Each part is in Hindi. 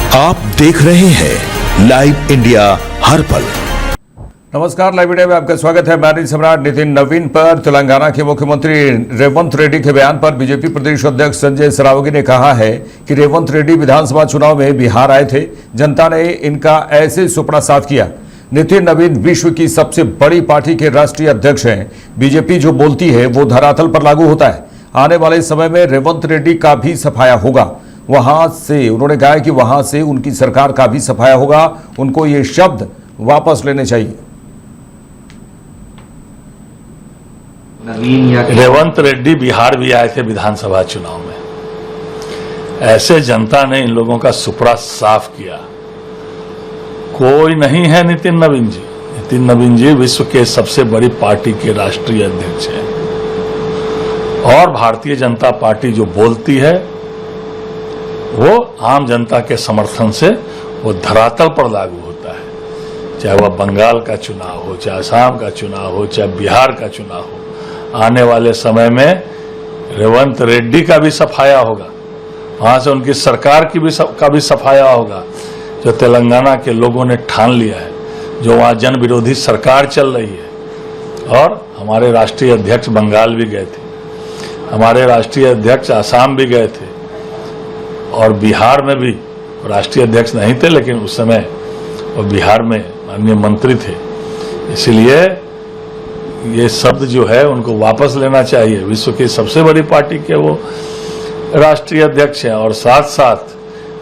आप देख रहे हैं लाइव इंडिया हर पल। नमस्कार, लाइव इंडिया में आपका स्वागत है। मैं सम्राट। नितिन नवीन पर तेलंगाना के मुख्यमंत्री रेवंत रेड्डी के बयान पर बीजेपी प्रदेश अध्यक्ष संजय सरावगी ने कहा है कि रेवंत रेड्डी विधानसभा चुनाव में बिहार आए थे, जनता ने इनका ऐसे सुपड़ा साफ किया। नितिन नवीन विश्व की सबसे बड़ी पार्टी के राष्ट्रीय अध्यक्ष हैं। बीजेपी जो बोलती है वो धरातल पर लागू होता है। आने वाले समय में रेवंत रेड्डी का भी सफाया होगा। वहां से उन्होंने कहा है कि वहां से उनकी सरकार का भी सफाया होगा। उनको ये शब्द वापस लेने चाहिए। रेवंत रेड्डी बिहार भी आए थे विधानसभा चुनाव में। ऐसे जनता ने इन लोगों का सुपड़ा साफ किया। कोई नहीं है नितिन नवीन जी। नितिन नवीन जी विश्व के सबसे बड़ी पार्टी के राष्ट्रीय अध्यक्ष हैं और भारतीय जनता पार्टी जो बोलती है वो आम जनता के समर्थन से वो धरातल पर लागू होता है। चाहे वह बंगाल का चुनाव हो, चाहे असम का चुनाव हो, चाहे बिहार का चुनाव हो। आने वाले समय में रेवंत रेड्डी का भी सफाया होगा, वहां से उनकी सरकार का भी सफाया होगा। जो तेलंगाना के लोगों ने ठान लिया है, जो वहां जन विरोधी सरकार चल रही है। और हमारे राष्ट्रीय अध्यक्ष बंगाल भी गए थे, हमारे राष्ट्रीय अध्यक्ष असम भी गए थे और बिहार में भी राष्ट्रीय अध्यक्ष नहीं थे, लेकिन उस समय वो बिहार में माननीय मंत्री थे। इसलिए ये शब्द जो है उनको वापस लेना चाहिए। विश्व की सबसे बड़ी पार्टी के वो राष्ट्रीय अध्यक्ष हैं और साथ साथ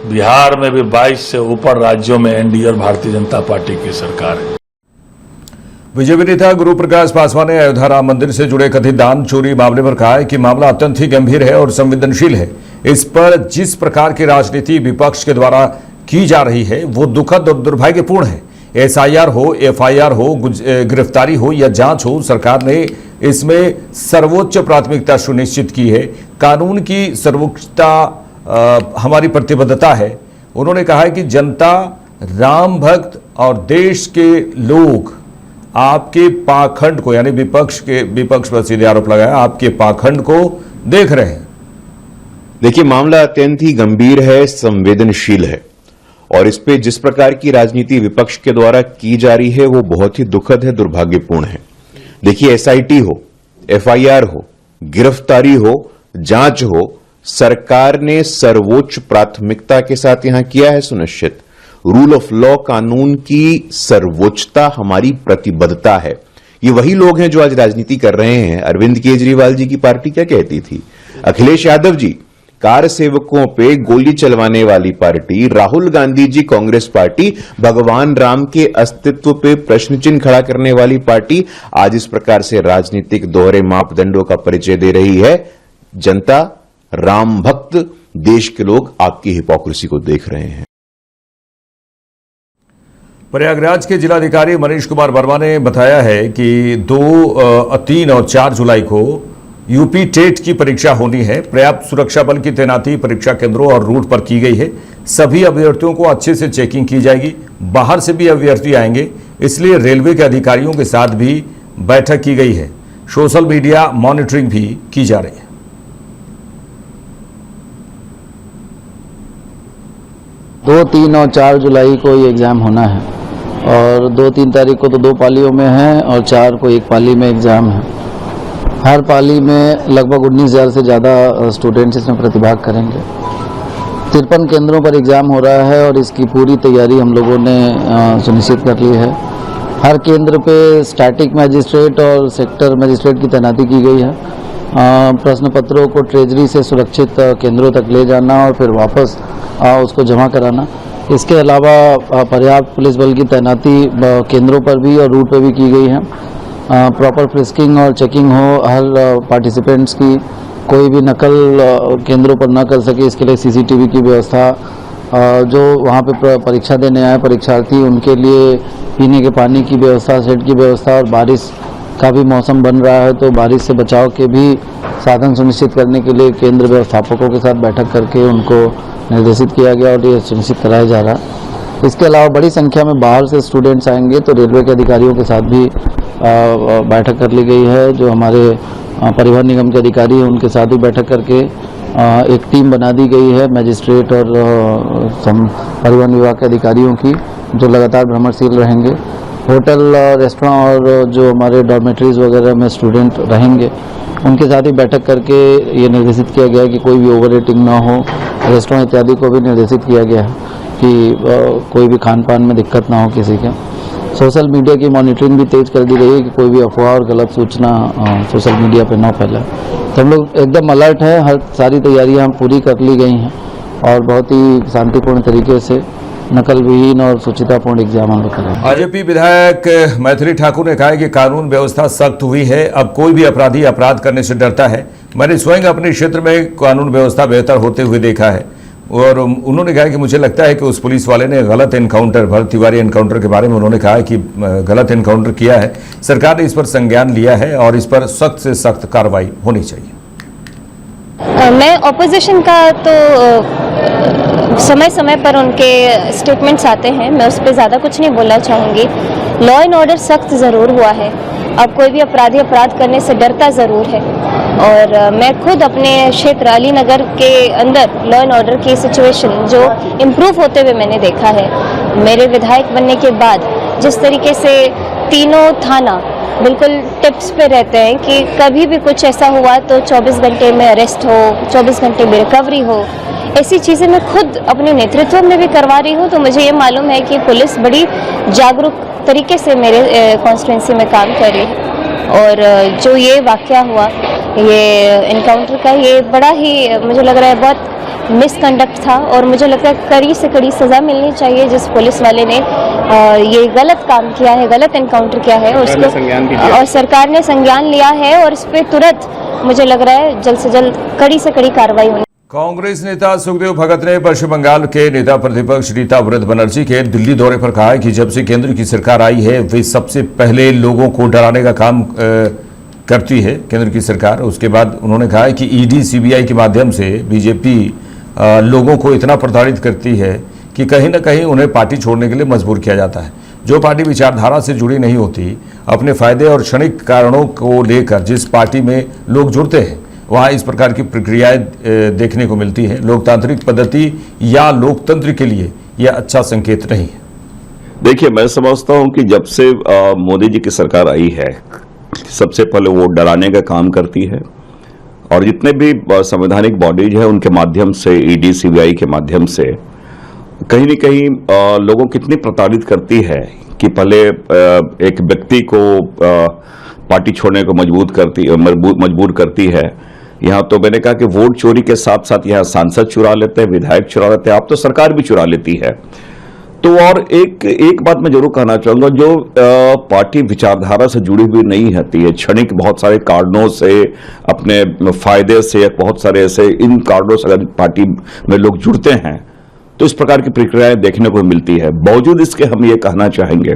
बिहार में भी 22 से ऊपर राज्यों में एनडीए और भारतीय जनता पार्टी की सरकार है। बीजेपी नेता गुरु प्रकाश पासवान ने अयोध्या राम मंदिर से जुड़े कथित दान चोरी मामले पर कहा है कि मामला अत्यंत ही गंभीर है और संवेदनशील है। इस पर जिस प्रकार की राजनीति विपक्ष के द्वारा की जा रही है वो दुखद और दुर्भाग्यपूर्ण है। एसआईआर हो, एफआईआर हो, गिरफ्तारी हो या जांच हो, सरकार ने इसमें सर्वोच्च प्राथमिकता सुनिश्चित की है। कानून की सर्वोच्चता हमारी प्रतिबद्धता है। उन्होंने कहा है कि जनता, राम भक्त और देश के लोग आपके पाखंड को, यानी विपक्ष पर सीधे आरोप लगाया, आपके पाखंड को देख रहे हैं। देखिए, मामला अत्यंत ही गंभीर है, संवेदनशील है और इस पे जिस प्रकार की राजनीति विपक्ष के द्वारा की जा रही है वो बहुत ही दुखद है, दुर्भाग्यपूर्ण है। देखिए, एसआईटी हो, एफआईआर हो, गिरफ्तारी हो, जांच हो, सरकार ने सर्वोच्च प्राथमिकता के साथ यहां किया है सुनिश्चित। रूल ऑफ लॉ, कानून की सर्वोच्चता हमारी प्रतिबद्धता है। ये वही लोग हैं जो आज राजनीति कर रहे हैं। अरविंद केजरीवाल जी की पार्टी क्या कहती थी? अखिलेश यादव जी कार सेवकों पे गोली चलवाने वाली पार्टी, राहुल गांधी जी कांग्रेस पार्टी भगवान राम के अस्तित्व पे प्रश्न चिन्ह खड़ा करने वाली पार्टी आज इस प्रकार से राजनीतिक दोहरे मापदंडों का परिचय दे रही है। जनता, राम भक्त, देश के लोग आपकी हिपोक्रेसी को देख रहे हैं। प्रयागराज के जिलाधिकारी मनीष कुमार वर्मा ने बताया है कि 2, 3 और 4 जुलाई को यूपी टेट की परीक्षा होनी है। पर्याप्त सुरक्षा बल की तैनाती परीक्षा केंद्रों और रूट पर की गई है। सभी अभ्यर्थियों को अच्छे से चेकिंग की जाएगी। बाहर से भी अभ्यर्थी आएंगे, इसलिए रेलवे के अधिकारियों के साथ भी बैठक की गई है। सोशल मीडिया मॉनिटरिंग भी की जा रही है। 2, 3 और 4 जुलाई को ये एग्ज़ाम होना है और 2, 3 तारीख को तो 2 पालियों में है और 4 को 1 पाली में एग्ज़ाम है। हर पाली में लगभग 19,000 से ज़्यादा स्टूडेंट्स इसमें प्रतिभाग करेंगे। 53 केंद्रों पर एग्ज़ाम हो रहा है और इसकी पूरी तैयारी हम लोगों ने सुनिश्चित कर ली है। हर केंद्र पे स्टैटिक मजिस्ट्रेट और सेक्टर मजिस्ट्रेट की तैनाती की गई है। प्रश्न पत्रों को ट्रेजरी से सुरक्षित केंद्रों तक ले जाना और फिर वापस उसको जमा कराना। इसके अलावा पर्याप्त पुलिस बल की तैनाती केंद्रों पर भी और रूट पर भी की गई है। प्रॉपर फ्रिस्किंग और चेकिंग हो हर पार्टिसिपेंट्स की, कोई भी नकल केंद्रों पर न कर सके, इसके लिए सीसीटीवी की व्यवस्था। जो वहाँ पे परीक्षा देने आए परीक्षार्थी, उनके लिए पीने के पानी की व्यवस्था, शेड की व्यवस्था। और बारिश का भी मौसम बन रहा है तो बारिश से बचाव के भी साधन सुनिश्चित करने के लिए केंद्र व्यवस्थापकों के साथ बैठक करके उनको निर्देशित किया गया और ये सुनिश्चित कराया जा रहा है। इसके अलावा बड़ी संख्या में बाहर से स्टूडेंट्स आएंगे तो रेलवे के अधिकारियों के साथ भी बैठक कर ली गई है। जो हमारे परिवहन निगम के अधिकारी हैं उनके साथ भी बैठक करके एक टीम बना दी गई है मजिस्ट्रेट और परिवहन विभाग के अधिकारियों की, जो लगातार भ्रमणशील रहेंगे। होटल, रेस्टोरेंट और जो हमारे डॉर्मेटरीज वगैरह में स्टूडेंट रहेंगे, उनके साथ ही बैठक करके ये निर्देशित किया गया है कि कोई भी ओवर रेटिंग ना हो। रेस्टोरेंट इत्यादि को भी निर्देशित किया गया है कि कोई भी खान पान में दिक्कत ना हो किसी के। सोशल मीडिया की मॉनिटरिंग भी तेज कर दी गई है कि कोई भी अफवाह और गलत सूचना सोशल मीडिया पर ना फैले। तो हम लोग एकदम अलर्ट हैं, हर सारी तैयारियां हम पूरी कर ली गई हैं और बहुत ही शांतिपूर्ण तरीके से नकल विहीन और सुचितापूर्ण एग्जाम हम लोग करेंगे। भाजपा विधायक मैथिली ठाकुर ने कहा है कि कानून व्यवस्था सख्त हुई है, अब कोई भी अपराधी अपराध करने से डरता है। मैंने स्वयं अपने क्षेत्र में कानून व्यवस्था बेहतर होते हुए देखा है और उन्होंने कहा कि मुझे लगता है कि उस पुलिस वाले ने गलत एनकाउंटर, भरत तिवारी एनकाउंटर के बारे में उन्होंने कहा कि गलत एनकाउंटर किया है। सरकार ने इस पर संज्ञान लिया है और इस पर सख्त से सख्त कार्रवाई होनी चाहिए। मैं ऑपोजिशन का तो समय समय पर उनके स्टेटमेंट्स आते हैं, मैं उस पर ज़्यादा कुछ नहीं बोलना चाहूँगी। लॉ एंड ऑर्डर सख्त ज़रूर हुआ है, अब कोई भी अपराधी अपराध करने से डरता ज़रूर है। और मैं खुद अपने क्षेत्र अलीनगर के अंदर लॉ एंड ऑर्डर की सिचुएशन जो इम्प्रूव होते हुए मैंने देखा है। मेरे विधायक बनने के बाद जिस तरीके से तीनों थाना बिल्कुल टिप्स पे रहते हैं कि कभी भी कुछ ऐसा हुआ तो 24 घंटे में अरेस्ट हो, 24 घंटे में रिकवरी हो, ऐसी चीज़ें मैं खुद अपने नेतृत्व में भी करवा रही हूँ। तो मुझे ये मालूम है कि पुलिस बड़ी जागरूक तरीके से मेरे कॉन्स्टिट्यूंसी में काम कर रही है। और जो ये वाकया हुआ, ये एनकाउंटर का, ये बड़ा ही मुझे लग रहा है बहुत मिसकंडक्ट था और मुझे लगता है कड़ी से कड़ी सज़ा मिलनी चाहिए जिस पुलिस वाले ने ये गलत काम किया है, गलत एनकाउंटर किया है, उसको और सरकार ने संज्ञान लिया है और इस पर तुरंत मुझे लग रहा है जल्द से जल्द कड़ी से कड़ी कार्रवाई होनी। कांग्रेस नेता सुखदेव भगत ने पश्चिम बंगाल के नेता प्रतिपक्ष रीता व्रत बनर्जी के दिल्ली दौरे पर कहा है कि जब से केंद्र की सरकार आई है वे सबसे पहले लोगों को डराने का काम करती है केंद्र की सरकार। उसके बाद उन्होंने कहा है कि ईडी सीबीआई के माध्यम से बीजेपी लोगों को इतना प्रताड़ित करती है कि कहीं ना कहीं उन्हें पार्टी छोड़ने के लिए मजबूर किया जाता है। जो पार्टी विचारधारा से जुड़ी नहीं होती, अपने फायदे और क्षणिक कारणों को लेकर जिस पार्टी में लोग जुड़ते हैं वहाँ इस प्रकार की प्रक्रियाएं देखने को मिलती है। लोकतांत्रिक पद्धति या लोकतंत्र के लिए यह अच्छा संकेत नहीं है। देखिए, मैं समझता हूं कि जब से मोदी जी की सरकार आई है, सबसे पहले वो डराने का काम करती है और जितने भी संवैधानिक बॉडीज है उनके माध्यम से, ईडी सीबीआई के माध्यम से कहीं न कहीं लोगों को कितनी प्रताड़ित करती है कि पहले एक व्यक्ति को पार्टी छोड़ने को मजबूर करती है। यहाँ तो मैंने कहा कि वोट चोरी के साथ साथ यहाँ सांसद चुरा लेते हैं, विधायक चुरा लेते हैं, अब तो सरकार भी चुरा लेती है। तो और एक बात मैं जरूर कहना चाहूंगा, जो पार्टी विचारधारा से जुड़ी हुई नहीं होती है, क्षणिक बहुत सारे कारणों से, अपने फायदे से, बहुत सारे ऐसे इन कारणों से अगर पार्टी में लोग जुड़ते हैं तो इस प्रकार की प्रक्रियाएं देखने को मिलती है। बावजूद इसके हम ये कहना चाहेंगे,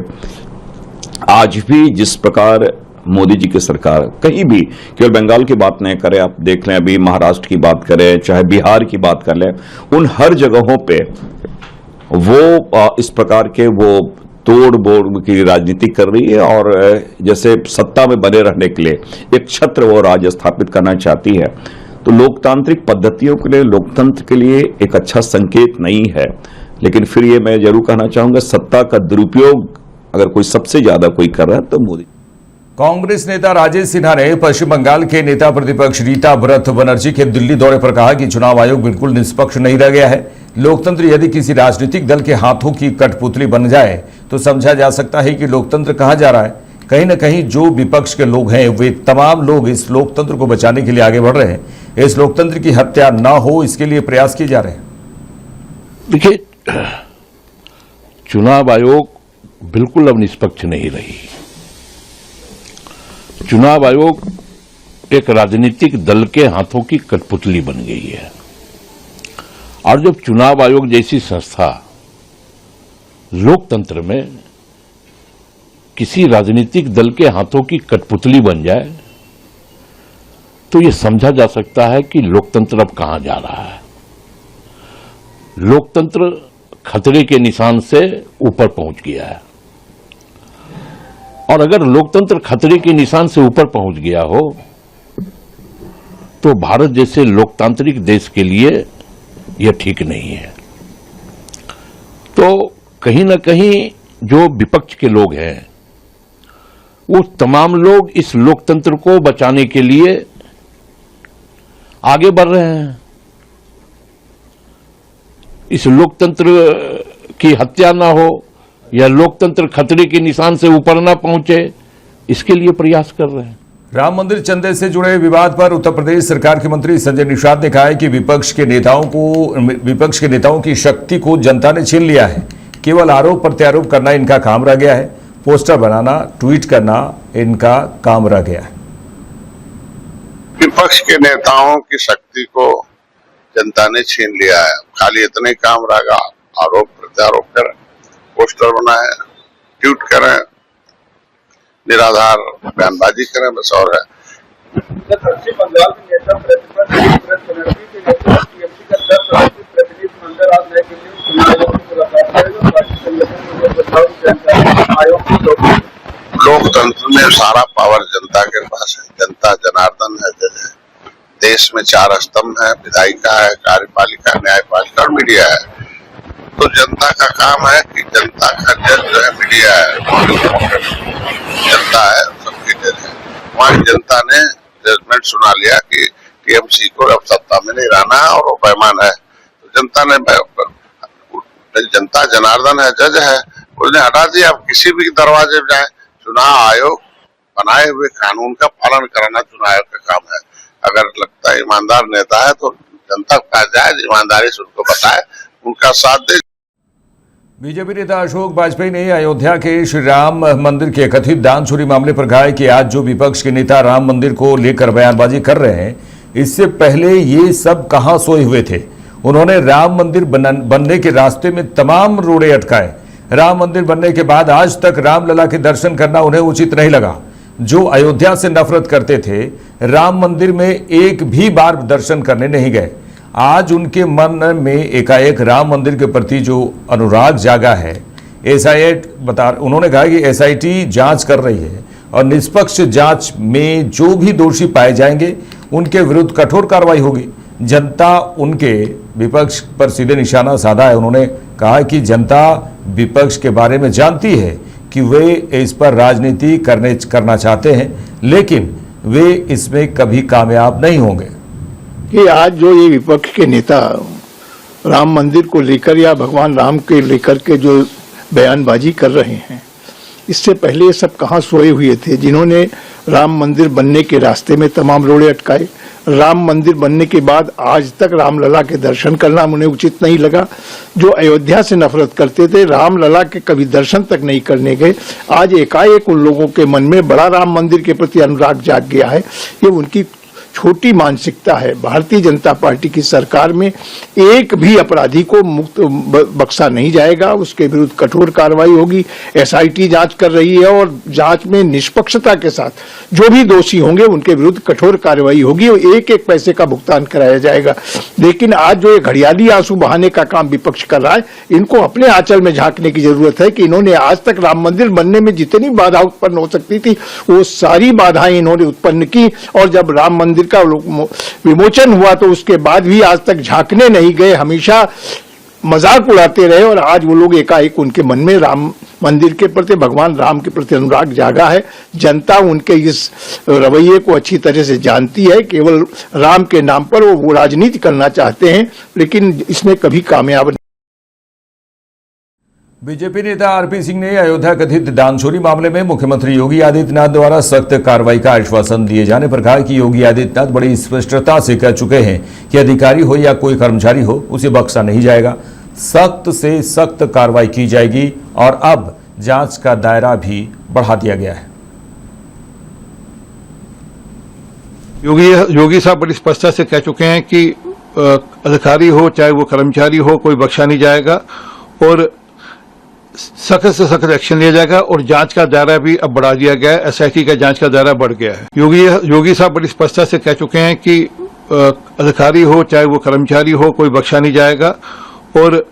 आज भी जिस प्रकार मोदी जी की सरकार कहीं भी, केवल बंगाल की बात नहीं करें, आप देख लें, अभी महाराष्ट्र की बात करें, चाहे बिहार की बात कर लें, उन हर जगहों पे वो इस प्रकार के वो तोड़ बोड़ की राजनीति कर रही है और जैसे सत्ता में बने रहने के लिए एक छत्र वो राज स्थापित करना चाहती है। तो लोकतांत्रिक पद्धतियों के लिए, लोकतंत्र के लिए एक अच्छा संकेत नहीं है। लेकिन फिर ये मैं जरूर कहना चाहूंगा, सत्ता का दुरुपयोग अगर कोई सबसे ज्यादा कोई कर रहा है तो मोदी। कांग्रेस नेता राजेश सिन्हा ने पश्चिम बंगाल के नेता प्रतिपक्ष रीता व्रत बनर्जी के दिल्ली दौरे पर कहा कि चुनाव आयोग बिल्कुल निष्पक्ष नहीं रह गया है। लोकतंत्र यदि किसी राजनीतिक दल के हाथों की कठपुतली बन जाए तो समझा जा सकता है कि लोकतंत्र कहां जा रहा है। कहीं ना कहीं जो विपक्ष के लोग हैं वे तमाम लोग इस लोकतंत्र को बचाने के लिए आगे बढ़ रहे हैं। इस लोकतंत्र की हत्या ना हो इसके लिए प्रयास किए जा रहे हैं। देखिए, चुनाव आयोग बिल्कुल अब निष्पक्ष नहीं रही। चुनाव आयोग एक राजनीतिक दल के हाथों की कठपुतली बन गई है और जब चुनाव आयोग जैसी संस्था लोकतंत्र में किसी राजनीतिक दल के हाथों की कठपुतली बन जाए तो यह समझा जा सकता है कि लोकतंत्र अब कहां जा रहा है। लोकतंत्र खतरे के निशान से ऊपर पहुंच गया है और अगर लोकतंत्र खतरे के निशान से ऊपर पहुंच गया हो तो भारत जैसे लोकतांत्रिक देश के लिए यह ठीक नहीं है। तो कहीं ना कहीं जो विपक्ष के लोग हैं वो तमाम लोग इस लोकतंत्र को बचाने के लिए आगे बढ़ रहे हैं। इस लोकतंत्र की हत्या ना हो या लोकतंत्र खतरे के निशान से ऊपर ना पहुंचे, इसके लिए प्रयास कर रहे हैं। राम मंदिर चंदे से जुड़े विवाद पर उत्तर प्रदेश सरकार के मंत्री संजय निषाद ने कहा है कि विपक्ष के नेताओं की शक्ति को जनता ने छीन लिया है। केवल आरोप प्रत्यारोप करना इनका काम रह गया है। पोस्टर बनाना, ट्वीट करना इनका काम रह गया है। विपक्ष के नेताओं की शक्ति को जनता ने छीन लिया है। खाली इतने काम रहेगा, आरोप प्रत्यारोप करें, पोस्टर बनाए, ट्वीट करें, निराधार बयानबाजी करें, बस और है। पश्चिम बंगाल के नेता प्रतिनिधि टीएमसी का 10 सदस्यीय प्रतिनिधिमंडल आज नई दिल्ली में चुनाव आयोग की मुलाकात करेगा। पार्टी संगठन में बताओ जानकारी आयोग की लोकतंत्र में सारा पावर जनता के पास है। जनता जनार्दन है, जज है। देश में 4 स्तंभ है, विधायिका है, कार्यपालिका, न्यायपालिका और मीडिया है। तो जनता का काम है कि जनता का जज जो है मीडिया है, जनता है, सबके जज है। वहाँ जनता ने जजमेंट सुना लिया कि टीएमसी को अब सत्ता में नहीं रहना है और वो बेईमान है। तो जनता ने, जनता जनार्दन है, जज है, उसने हटा दिया। अब किसी भी दरवाजे पे जाए, चुनाव आयोग बनाए हुए कानून का पालन कराना चुनाव आयोग का काम है। अगर लगता है ईमानदार नेता है तो जनता का जाए, ईमानदारी से उनको बताए, उनका साथ दे। बीजेपी नेता अशोक बाजपेयी ने अयोध्या के श्री राम मंदिर के कथित दान चोरी मामले पर कहा है कि आज जो विपक्ष के नेता राम मंदिर को लेकर बयानबाजी कर रहे हैं, इससे पहले ये सब कहां सोए हुए थे। उन्होंने राम मंदिर बनने के रास्ते में तमाम रोड़े अटकाए। राम मंदिर बनने के बाद आज तक रामलला के दर्शन करना उन्हें उचित नहीं लगा। जो अयोध्या से नफरत करते थे, राम मंदिर में एक भी बार दर्शन करने नहीं गए। आज उनके मन में एकाएक राम मंदिर के प्रति जो अनुराग जागा है, उन्होंने कहा कि एसआईटी जांच कर रही है और निष्पक्ष जांच में जो भी दोषी पाए जाएंगे उनके विरुद्ध कठोर कार्रवाई होगी। जनता उनके विपक्ष पर सीधे निशाना साधा है। उन्होंने कहा कि जनता विपक्ष के बारे में जानती है कि वे इस पर राजनीति करना चाहते हैं, लेकिन वे इसमें कभी कामयाब नहीं होंगे। कि आज जो ये विपक्ष के नेता राम मंदिर को लेकर या भगवान राम के लेकर के जो बयानबाजी कर रहे हैं, इससे पहले ये सब कहाँ सोए हुए थे, जिन्होंने राम मंदिर बनने के रास्ते में तमाम रोड़े अटकाए। राम मंदिर बनने के बाद आज तक रामलला के दर्शन करना उन्हें उचित नहीं लगा। जो अयोध्या से नफरत करते थे, रामलला के कभी दर्शन तक नहीं करने गए। आज एकाएक उन लोगों के मन में बड़ा राम मंदिर के प्रति अनुराग जाग गया है। ये उनकी छोटी मानसिकता है। भारतीय जनता पार्टी की सरकार में एक भी अपराधी को मुक्त बख्शा नहीं जाएगा, उसके विरुद्ध कठोर कार्रवाई होगी। एसआईटी जांच कर रही है और जांच में निष्पक्षता के साथ जो भी दोषी होंगे उनके विरुद्ध कठोर कार्रवाई होगी और एक एक पैसे का भुगतान कराया जाएगा। लेकिन आज जो ये घड़ियाली आंसू बहाने का काम विपक्ष कर रहा है, इनको अपने आंचल में झांकने की जरूरत है कि इन्होंने आज तक राम मंदिर बनने में जितनी बाधा उत्पन्न हो सकती थी वो सारी बाधाएं इन्होंने उत्पन्न की, और जब राम मंदिर का विमोचन हुआ तो उसके बाद भी आज तक झांकने नहीं गए, हमेशा मजाक उड़ाते रहे। और आज वो लोग एकाएक उनके मन में राम मंदिर के प्रति, भगवान राम के प्रति अनुराग जागा है। जनता उनके इस रवैये को अच्छी तरह से जानती है। केवल राम के नाम पर वो राजनीति करना चाहते हैं, लेकिन इसमें कभी कामयाब नहीं। बीजेपी नेता आरपी सिंह ने अयोध्या कथित दान चोरी मामले में मुख्यमंत्री योगी आदित्यनाथ द्वारा सख्त कार्रवाई का आश्वासन दिए जाने पर कहा कि योगी आदित्यनाथ बड़ी स्पष्टता से कह चुके हैं कि अधिकारी हो या कोई कर्मचारी हो, उसे बख्शा नहीं जाएगा। सख्त से सख्त कार्रवाई की जाएगी और अब जांच का दायरा भी बढ़ा दिया गया है। योगी साहब बड़ी स्पष्टता से कह चुके हैं कि अधिकारी हो चाहे वो कर्मचारी हो, कोई बख्शा नहीं जाएगा और सख्त से सख्त एक्शन लिया जाएगा। और जांच का दायरा भी अब बढ़ा दिया गया है, एसआईटी का जांच का दायरा बढ़ गया है। योगी साहब बड़ी स्पष्टता से कह चुके हैं कि अधिकारी हो चाहे वो कर्मचारी हो, कोई बख्शा नहीं जाएगा और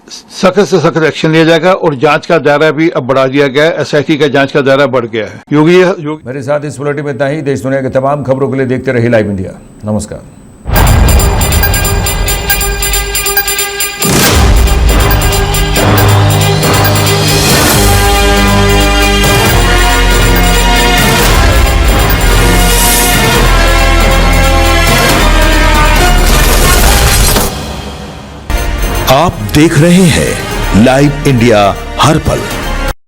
सख्त से सख्त एक्शन लिया जाएगा। और जांच का दायरा भी अब बढ़ा दिया गया है, एसआईटी का जांच का दायरा बढ़ गया है। मेरे साथ इस बुलेटिन में इतना ही। देश दुनिया के तमाम खबरों के लिए देखते रहिए लाइव इंडिया। नमस्कार। आप देख रहे हैं लाइव इंडिया हर पल।